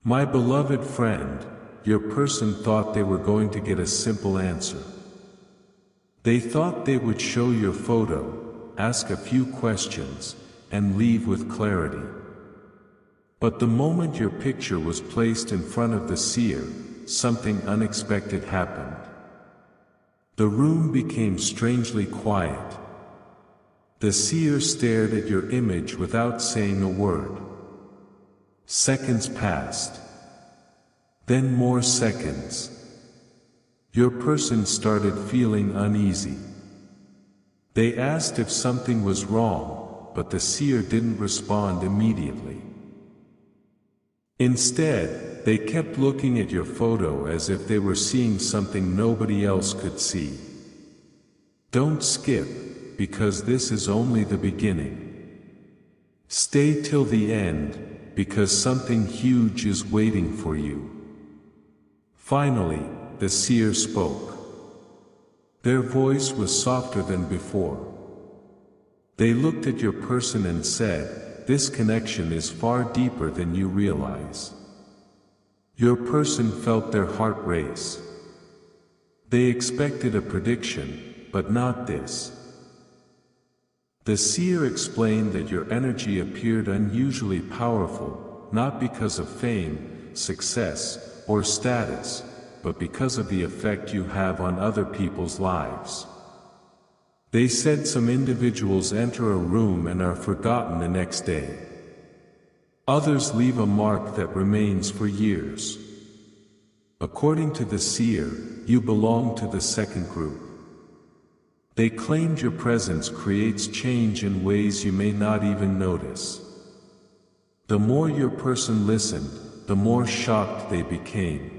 My beloved friend, your person thought they were going to get a simple answer. They thought they would show your photo, ask a few questions, and leave with clarity. But the moment your picture was placed in front of the seer, something unexpected happened. The room became strangely quiet. The seer stared at your image without saying a word. Seconds passed. Then more seconds. Your person started feeling uneasy. They asked if something was wrong, but the seer didn't respond immediately. Instead, they kept looking at your photo as if they were seeing something nobody else could see. Don't skip, because this is only the beginning. Stay till the end, because something huge is waiting for you. Finally, the seer spoke. Their voice was softer than before. They looked at your person and said, "This connection is far deeper than you realize." Your person felt their heart race. They expected a prediction, but not this. The seer explained that your energy appeared unusually powerful, not because of fame, success, or status, but because of the effect you have on other people's lives. They said some individuals enter a room and are forgotten the next day. Others leave a mark that remains for years. According to the seer, you belong to the second group. They claimed your presence creates change in ways you may not even notice. The more your person listened, the more shocked they became.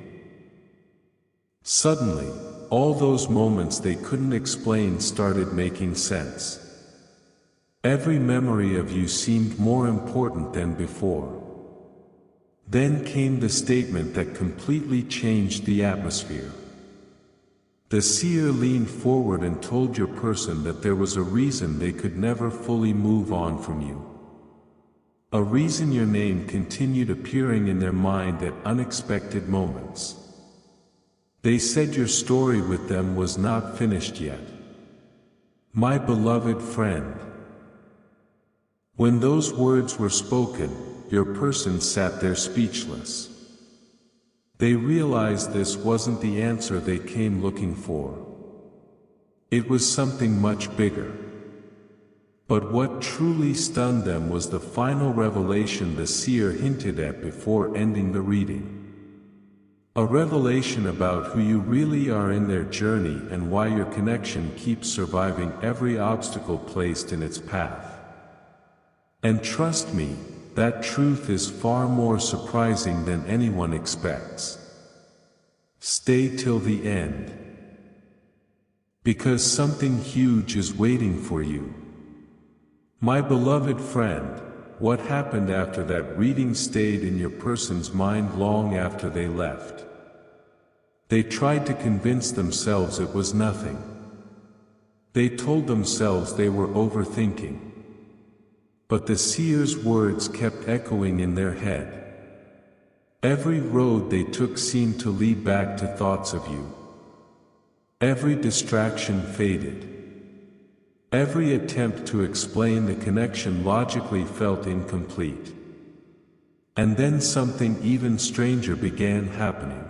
Suddenly, all those moments they couldn't explain started making sense. Every memory of you seemed more important than before. Then came the statement that completely changed the atmosphere. The seer leaned forward and told your person that there was a reason they could never fully move on from you. A reason your name continued appearing in their mind at unexpected moments. They said your story with them was not finished yet. My beloved friend. When those words were spoken, your person sat there speechless. They realized this wasn't the answer they came looking for. It was something much bigger. But what truly stunned them was the final revelation the seer hinted at before ending the reading. A revelation about who you really are in their journey and why your connection keeps surviving every obstacle placed in its path. And trust me, that truth is far more surprising than anyone expects. Stay till the end. Because something huge is waiting for you. My beloved friend, what happened after that reading stayed in your person's mind long after they left. They tried to convince themselves it was nothing. They told themselves they were overthinking. But the seer's words kept echoing in their head. Every road they took seemed to lead back to thoughts of you. Every distraction faded. Every attempt to explain the connection logically felt incomplete. And then something even stranger began happening.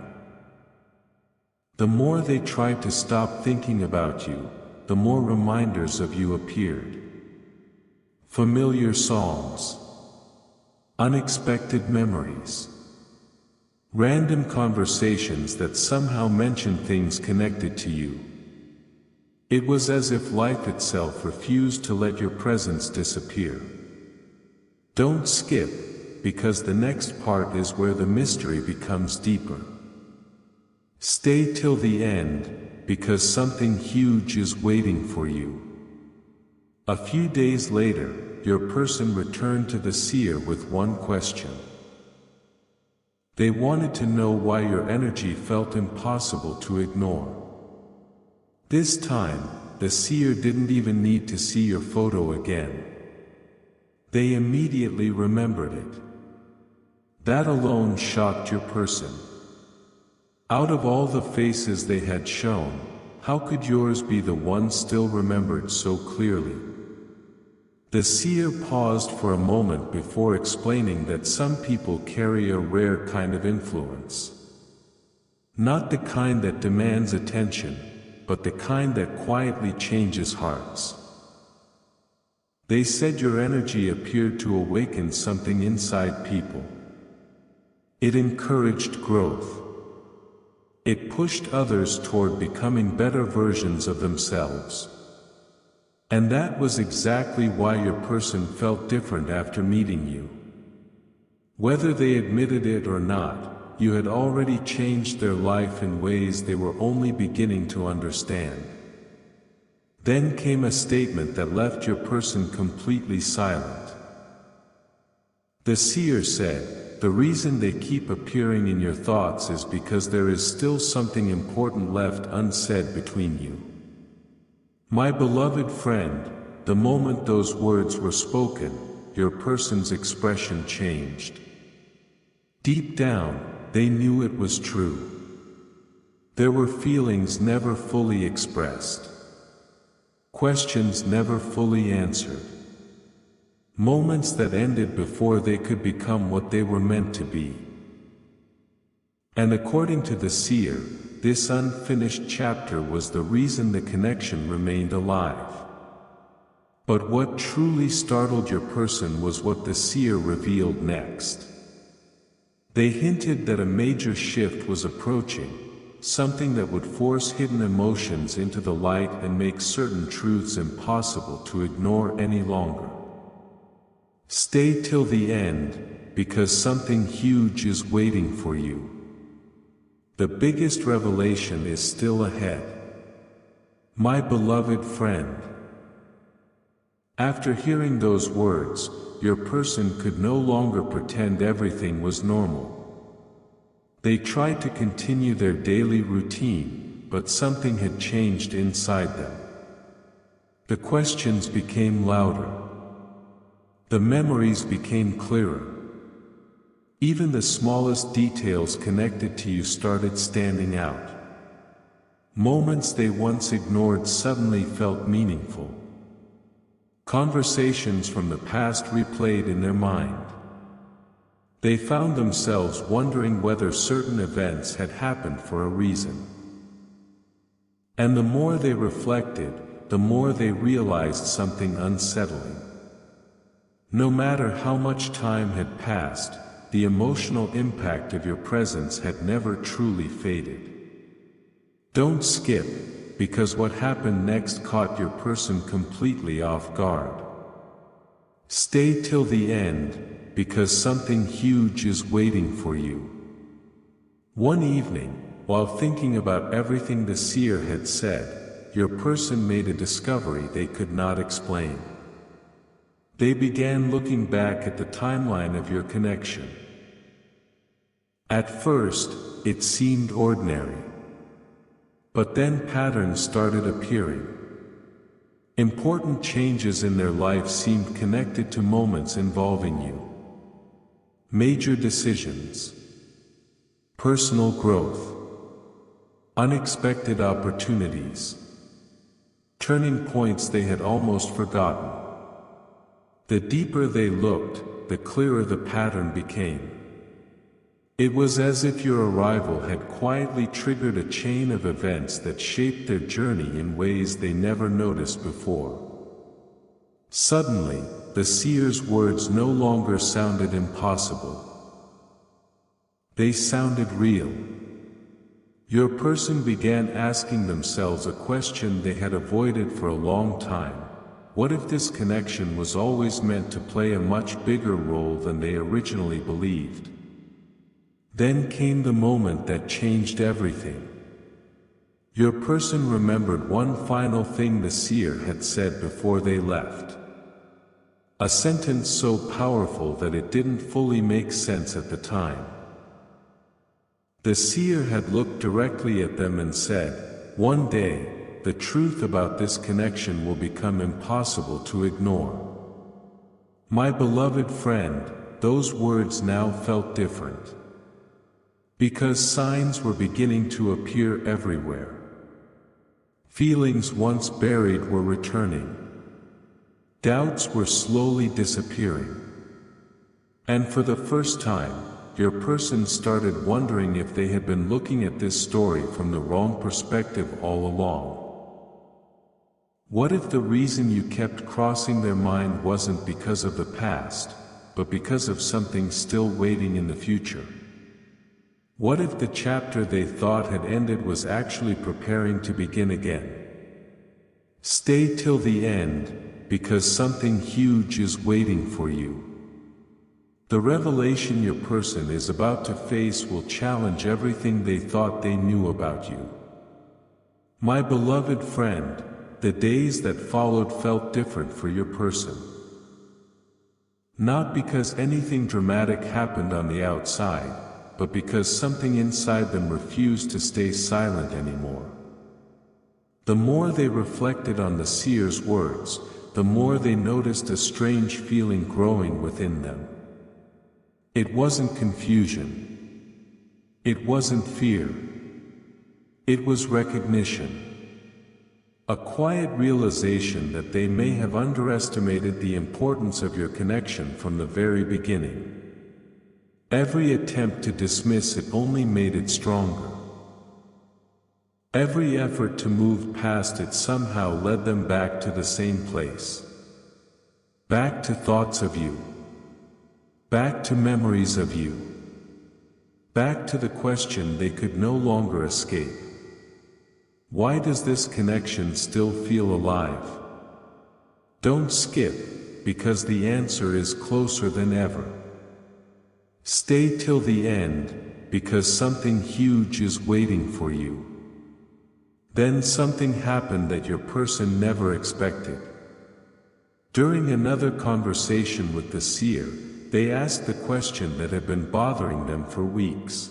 The more they tried to stop thinking about you, the more reminders of you appeared. Familiar songs. Unexpected memories. Random conversations that somehow mentioned things connected to you. It was as if life itself refused to let your presence disappear. Don't skip, because the next part is where the mystery becomes deeper. Stay till the end, because something huge is waiting for you. A few days later, your person returned to the seer with one question. They wanted to know why your energy felt impossible to ignore. This time, the seer didn't even need to see your photo again. They immediately remembered it. That alone shocked your person. Out of all the faces they had shown, how could yours be the one still remembered so clearly? The seer paused for a moment before explaining that some people carry a rare kind of influence. Not the kind that demands attention, but the kind that quietly changes hearts. They said your energy appeared to awaken something inside people. It encouraged growth. It pushed others toward becoming better versions of themselves. And that was exactly why your person felt different after meeting you. Whether they admitted it or not, you had already changed their life in ways they were only beginning to understand. Then came a statement that left your person completely silent. The seer said, "The reason they keep appearing in your thoughts is because there is still something important left unsaid between you." My beloved friend, the moment those words were spoken, your person's expression changed. Deep down, they knew it was true. There were feelings never fully expressed. Questions never fully answered. Moments that ended before they could become what they were meant to be. And according to the seer, this unfinished chapter was the reason the connection remained alive. But what truly startled your person was what the seer revealed next. They hinted that a major shift was approaching, something that would force hidden emotions into the light and make certain truths impossible to ignore any longer. Stay till the end, because something huge is waiting for you. The biggest revelation is still ahead. My beloved friend. After hearing those words, your person could no longer pretend everything was normal. They tried to continue their daily routine, but something had changed inside them. The questions became louder. The memories became clearer. Even the smallest details connected to you started standing out. Moments they once ignored suddenly felt meaningful. Conversations from the past replayed in their mind. They found themselves wondering whether certain events had happened for a reason. And the more they reflected, the more they realized something unsettling. No matter how much time had passed, the emotional impact of your presence had never truly faded. Don't skip, because what happened next caught your person completely off guard. Stay till the end, because something huge is waiting for you. One evening, while thinking about everything the seer had said, your person made a discovery they could not explain. They began looking back at the timeline of your connection. At first, it seemed ordinary. But then patterns started appearing. Important changes in their life seemed connected to moments involving you. Major decisions. Personal growth. Unexpected opportunities. Turning points they had almost forgotten. The deeper they looked, the clearer the pattern became. It was as if your arrival had quietly triggered a chain of events that shaped their journey in ways they never noticed before. Suddenly, the seer's words no longer sounded impossible. They sounded real. Your person began asking themselves a question they had avoided for a long time. What if this connection was always meant to play a much bigger role than they originally believed? Then came the moment that changed everything. Your person remembered one final thing the seer had said before they left. A sentence so powerful that it didn't fully make sense at the time. The seer had looked directly at them and said, "One day, the truth about this connection will become impossible to ignore." My beloved friend, those words now felt different. Because signs were beginning to appear everywhere. Feelings once buried were returning. Doubts were slowly disappearing. And for the first time, your person started wondering if they had been looking at this story from the wrong perspective all along. What if the reason you kept crossing their mind wasn't because of the past, but because of something still waiting in the future? What if the chapter they thought had ended was actually preparing to begin again? Stay till the end, because something huge is waiting for you. The revelation your person is about to face will challenge everything they thought they knew about you. My beloved friend, the days that followed felt different for your person. Not because anything dramatic happened on the outside, but because something inside them refused to stay silent anymore. The more they reflected on the seer's words, the more they noticed a strange feeling growing within them. It wasn't confusion. It wasn't fear. It was recognition. A quiet realization that they may have underestimated the importance of your connection from the very beginning. Every attempt to dismiss it only made it stronger. Every effort to move past it somehow led them back to the same place. Back to thoughts of you. Back to memories of you. Back to the question they could no longer escape. Why does this connection still feel alive? Don't skip, because the answer is closer than ever. Stay till the end, because something huge is waiting for you. Then something happened that your person never expected. During another conversation with the seer, they asked the question that had been bothering them for weeks.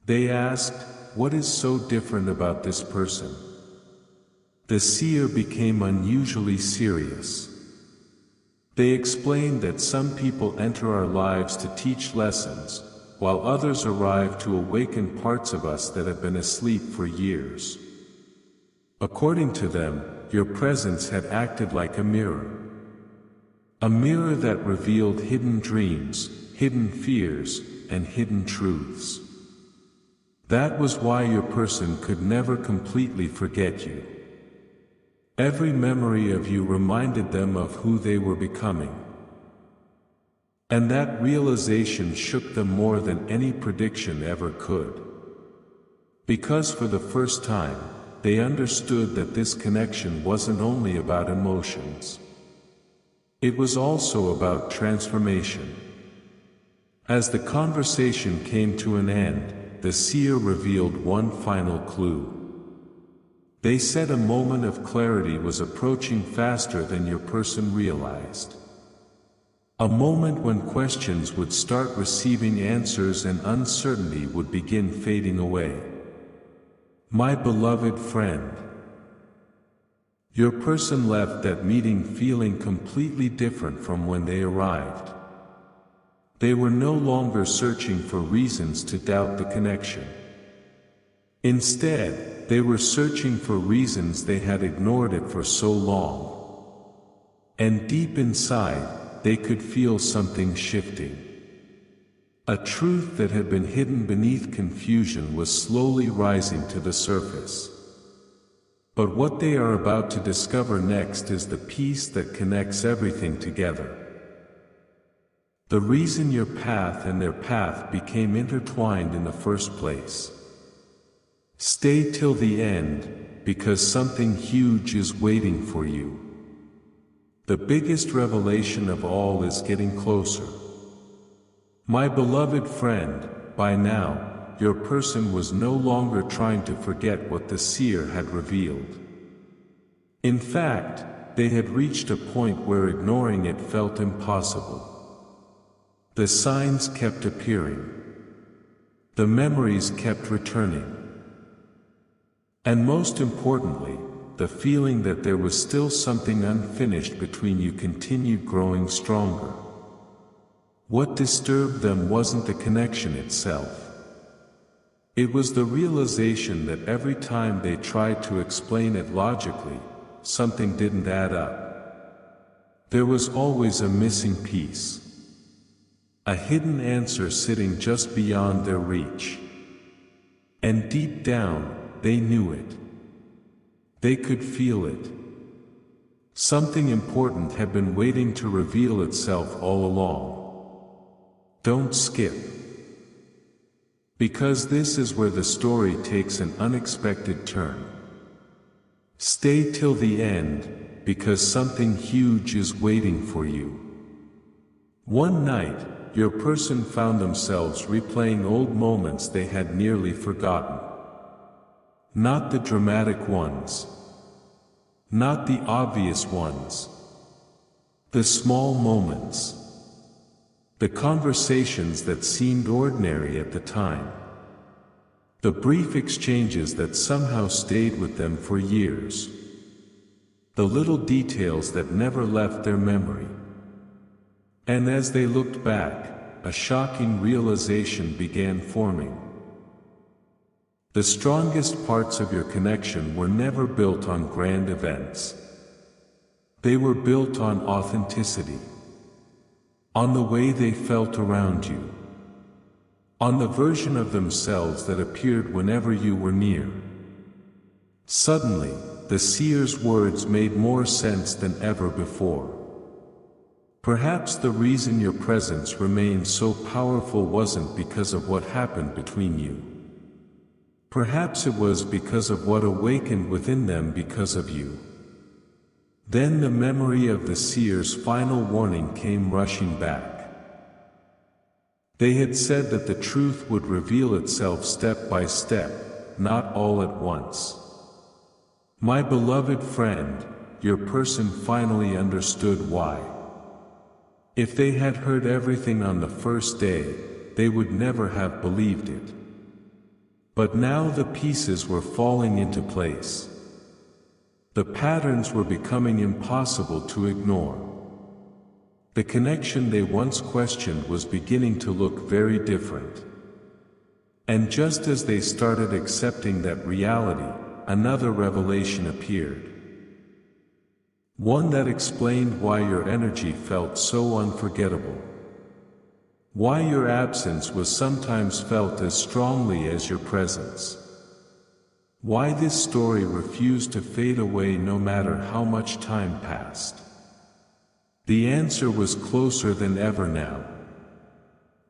They asked, "What is so different about this person?" The seer became unusually serious. They explained that some people enter our lives to teach lessons, while others arrive to awaken parts of us that have been asleep for years. According to them, your presence had acted like a mirror. A mirror that revealed hidden dreams, hidden fears, and hidden truths. That was why your person could never completely forget you. Every memory of you reminded them of who they were becoming. And that realization shook them more than any prediction ever could. Because for the first time, they understood that this connection wasn't only about emotions. It was also about transformation. As the conversation came to an end, the seer revealed one final clue. They said a moment of clarity was approaching faster than your person realized. A moment when questions would start receiving answers and uncertainty would begin fading away. My beloved friend, your person left that meeting feeling completely different from when they arrived. They were no longer searching for reasons to doubt the connection. Instead, they were searching for reasons they had ignored it for so long. And deep inside, they could feel something shifting. A truth that had been hidden beneath confusion was slowly rising to the surface. But what they are about to discover next is the piece that connects everything together. The reason your path and their path became intertwined in the first place. Stay till the end, because something huge is waiting for you. The biggest revelation of all is getting closer. My beloved friend, by now, your person was no longer trying to forget what the seer had revealed. In fact, they had reached a point where ignoring it felt impossible. The signs kept appearing. The memories kept returning. And most importantly, the feeling that there was still something unfinished between you continued growing stronger. What disturbed them wasn't the connection itself. It was the realization that every time they tried to explain it logically, something didn't add up. There was always a missing piece. A hidden answer sitting just beyond their reach. And deep down, they knew it. They could feel it. Something important had been waiting to reveal itself all along. Don't skip. Because this is where the story takes an unexpected turn. Stay till the end, because something huge is waiting for you. One night, your person found themselves replaying old moments they had nearly forgotten. Not the dramatic ones. Not the obvious ones. The small moments. The conversations that seemed ordinary at the time. The brief exchanges that somehow stayed with them for years. The little details that never left their memory. And as they looked back, a shocking realization began forming. The strongest parts of your connection were never built on grand events. They were built on authenticity. On the way they felt around you. On the version of themselves that appeared whenever you were near. Suddenly, the seer's words made more sense than ever before. Perhaps the reason your presence remained so powerful wasn't because of what happened between you. Perhaps it was because of what awakened within them because of you. Then the memory of the seer's final warning came rushing back. They had said that the truth would reveal itself step by step, not all at once. My beloved friend, your person finally understood why. If they had heard everything on the first day, they would never have believed it. But now the pieces were falling into place. The patterns were becoming impossible to ignore. The connection they once questioned was beginning to look very different. And just as they started accepting that reality, another revelation appeared. One that explained why your energy felt so unforgettable. Why your absence was sometimes felt as strongly as your presence. Why this story refused to fade away no matter how much time passed. The answer was closer than ever now.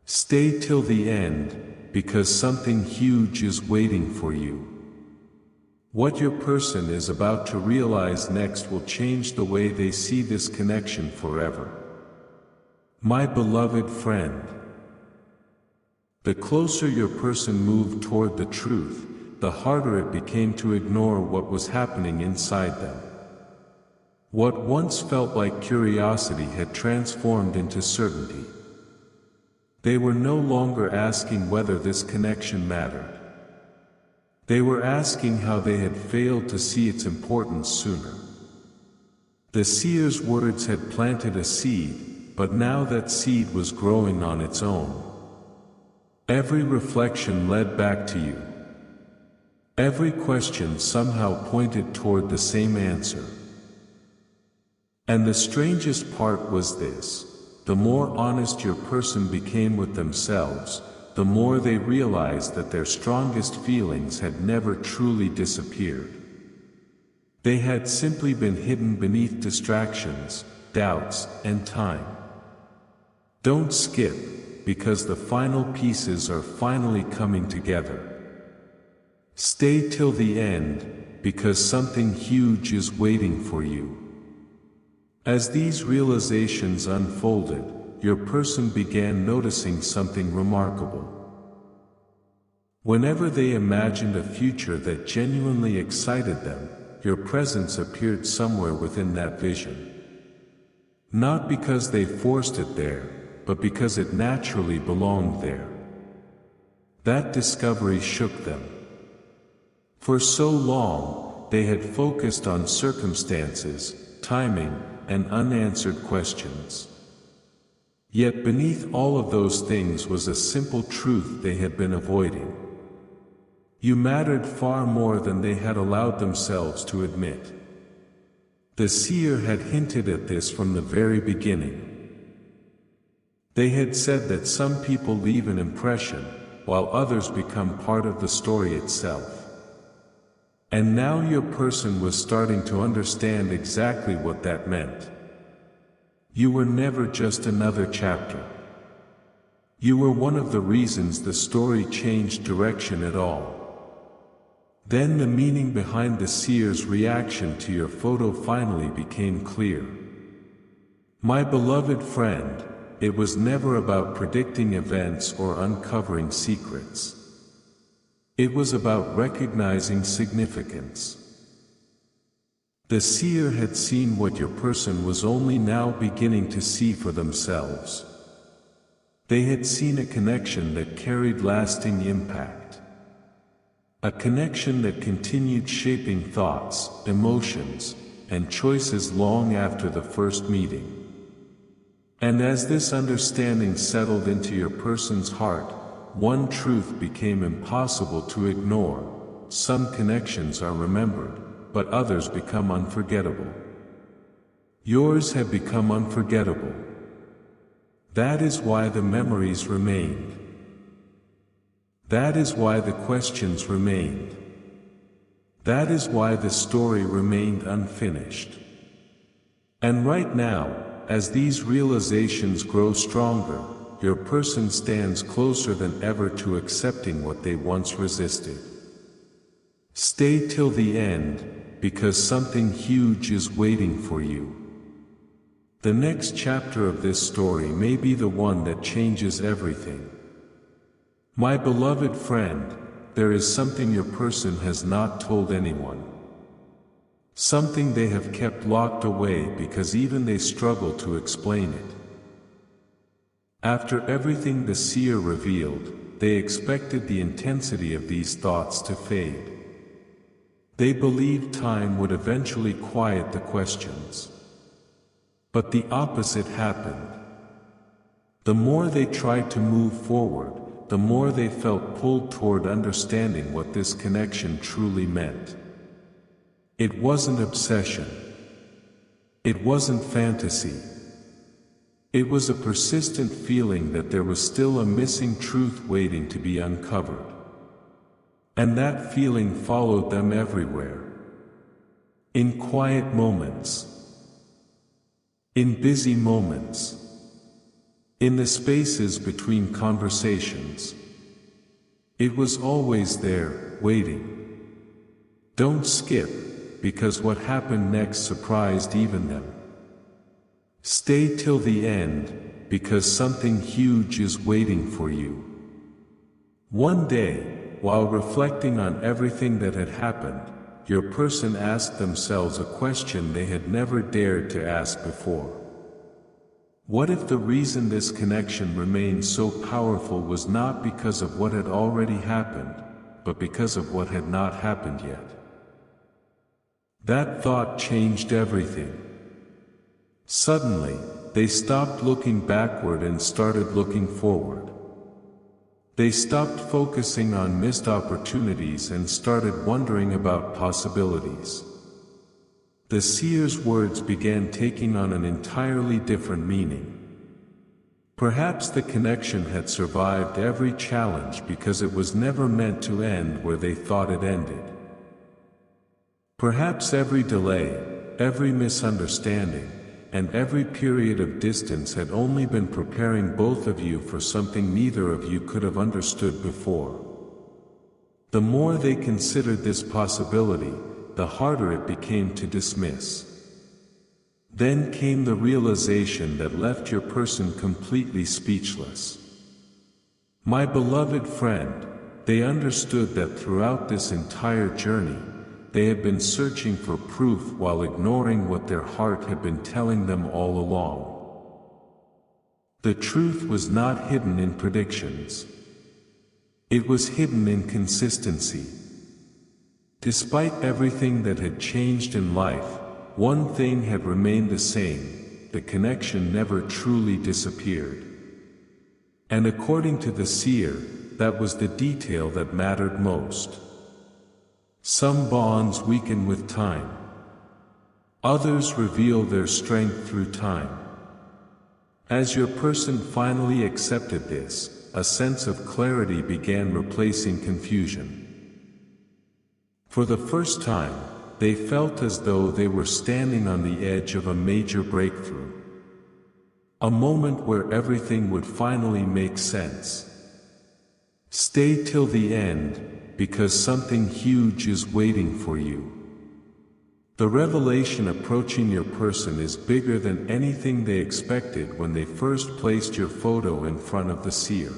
Stay till the end, because something huge is waiting for you. What your person is about to realize next will change the way they see this connection forever. My beloved friend. The closer your person moved toward the truth, the harder it became to ignore what was happening inside them. What once felt like curiosity had transformed into certainty. They were no longer asking whether this connection mattered. They were asking how they had failed to see its importance sooner. The seer's words had planted a seed, but now that seed was growing on its own. Every reflection led back to you. Every question somehow pointed toward the same answer. And the strangest part was this: the more honest your person became with themselves, the more they realized that their strongest feelings had never truly disappeared. They had simply been hidden beneath distractions, doubts, and time. Don't skip, because the final pieces are finally coming together. Stay till the end, because something huge is waiting for you. As these realizations unfolded, your person began noticing something remarkable. Whenever they imagined a future that genuinely excited them, your presence appeared somewhere within that vision. Not because they forced it there, but because it naturally belonged there. That discovery shook them. For so long, they had focused on circumstances, timing, and unanswered questions. Yet beneath all of those things was a simple truth they had been avoiding. You mattered far more than they had allowed themselves to admit. The seer had hinted at this from the very beginning. They had said that some people leave an impression, while others become part of the story itself. And now your person was starting to understand exactly what that meant. You were never just another chapter. You were one of the reasons the story changed direction at all. Then the meaning behind the seer's reaction to your photo finally became clear. My beloved friend, it was never about predicting events or uncovering secrets. It was about recognizing significance. The seer had seen what your person was only now beginning to see for themselves. They had seen a connection that carried lasting impact. A connection that continued shaping thoughts, emotions, and choices long after the first meeting. And as this understanding settled into your person's heart, one truth became impossible to ignore: some connections are remembered, but others become unforgettable. Yours had become unforgettable. That is why the memories remained. That is why the questions remained. That is why the story remained unfinished. And right now, as these realizations grow stronger, your person stands closer than ever to accepting what they once resisted. Stay till the end, because something huge is waiting for you. The next chapter of this story may be the one that changes everything. My beloved friend, there is something your person has not told anyone. Something they have kept locked away because even they struggle to explain it. After everything the seer revealed, they expected the intensity of these thoughts to fade. They believed time would eventually quiet the questions. But the opposite happened. The more they tried to move forward, the more they felt pulled toward understanding what this connection truly meant. It wasn't obsession. It wasn't fantasy. It was a persistent feeling that there was still a missing truth waiting to be uncovered. And that feeling followed them everywhere. In quiet moments. In busy moments. In the spaces between conversations. It was always there, waiting. Don't skip, because what happened next surprised even them. Stay till the end, because something huge is waiting for you. One day, while reflecting on everything that had happened, your person asked themselves a question they had never dared to ask before. What if the reason this connection remained so powerful was not because of what had already happened, but because of what had not happened yet? That thought changed everything. Suddenly, they stopped looking backward and started looking forward. They stopped focusing on missed opportunities and started wondering about possibilities. The seer's words began taking on an entirely different meaning. Perhaps the connection had survived every challenge because it was never meant to end where they thought it ended. Perhaps every delay, every misunderstanding, and every period of distance had only been preparing both of you for something neither of you could have understood before. The more they considered this possibility, the harder it became to dismiss. Then came the realization that left your person completely speechless. My beloved friend, they understood that throughout this entire journey, they had been searching for proof while ignoring what their heart had been telling them all along. The truth was not hidden in predictions. It was hidden in consistency. Despite everything that had changed in life, one thing had remained the same: the connection never truly disappeared. And according to the seer, that was the detail that mattered most. Some bonds weaken with time. Others reveal their strength through time. As your person finally accepted this, a sense of clarity began replacing confusion. For the first time, they felt as though they were standing on the edge of a major breakthrough. A moment where everything would finally make sense. Stay till the end, because something huge is waiting for you. The revelation approaching your person is bigger than anything they expected when they first placed your photo in front of the seer.